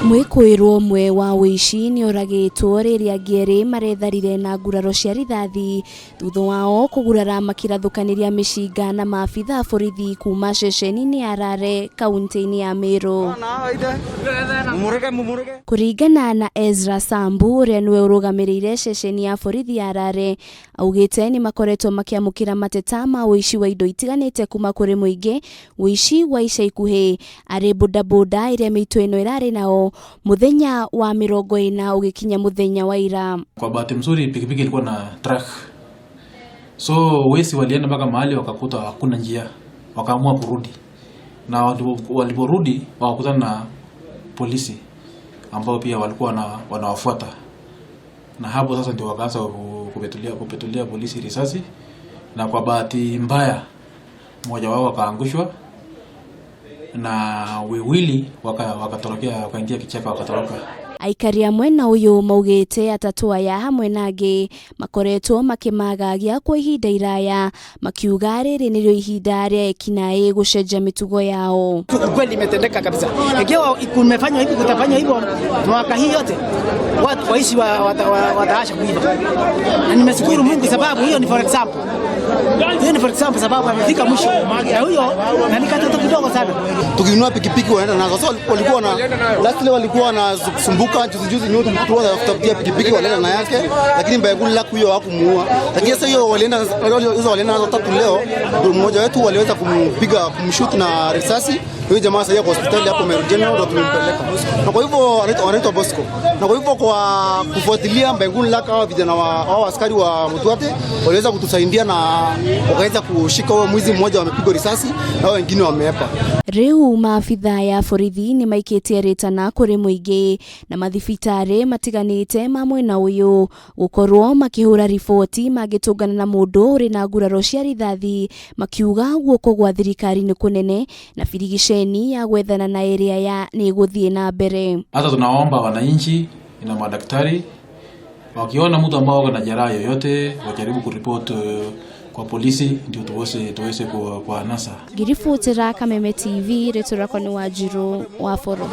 Mwikuirwo mwe wa wici ni oragitwo riria ngeri maretharire na nguraro cia rithathi thutha wao kugurara makirathukaniria mishinga na maafitha borithi kuma ceceni-ini ya Rare kaunti-ini ya Meru. Kuringana na Ezra Sambu uria niwe urugamirire ceceni ya borithi ya Rare, augite ni makoretwo makiamukira mateta ma wici wa indo itiganite kuma kuri muingi, wici wa ica ikuhi, ari bodaboda iria mitu ino irari nao muthenya wa 40 ugikinya muthenya wa ira. Kwa bahati mzuri pikipiki ilikuwa na truck, so wezi walienda mpaka mahali wakakuta hakuna njia, wakaamua kurudi, na waliporudi wakakutana na polisi ambao pia walikuwa wanawafuata, na hapo sasa ndio wakaanza kupetulia polisi risasi, na kwa bahati mbaya mmoja wao wakaangushwa na wawili wakatorokea wakaingia kichaka wakatoroka. Aikari amwe na uyu maugite atatu aya hamwe nangi makoretwo makimagagia kwa ihinda iraya, makiuga riri nirio ihinda ria ekinae gucenjia mitugo yao. Kweli imetendeka kabisa. Ikiwa kumefanywa hivi kutafanywa hivyo mwaka hii yote, watu waishi wataasha kuiva. Na nimeshukuru Mungu sababu hiyo ni for example. Hiyo ni for example sababu amefika mwisho. Na huyo na nikatoto kidogo sana. Tukinunua pikipiki wanaenda nazo. So walikuwa na lastly walikuwa na sumbuka juzi nyote mkutwa kutafutia pikipiki walienda na yake, lakini Bayagulu la huyo hakumuua. Lakini sasa hiyo walienda nazo tatu leo, ndio mmoja wetu waliweza kumshoot na risasi. Huyo jamaa sasa yuko hospitali hapo Meru General, ndio tulimpeleka. Na kwa hivyo anaitwa Bosco. Na kwa hivyo kwa kufuatilia Bayagulu la hawa vijana wa askari wa Mutwate waliweza kutusaidia na wakaweza kushika huyo mwizi mmoja wamepigwa risasi na wengine wameepa. Riu maafitha ya borithi ni maikitie ritana kuri muingi na mathibitari matiganite mamwe na uyu gukorwo makihura riboti magitungana na mundu uri na nguraro cia rithathi, makiuga guoko gwa thirikari ni kunene na birigisheni ya gwethana na area ya ni guthie na mbere. Hata tunaomba wananchi na madaktari wakiona mtu ambao ana jeraha yoyote wajaribu kuripoti kwa polisi ndio tuweze kwa nasa. Girifutira Kameme TV, retorako ni Wanjiru wa Foro.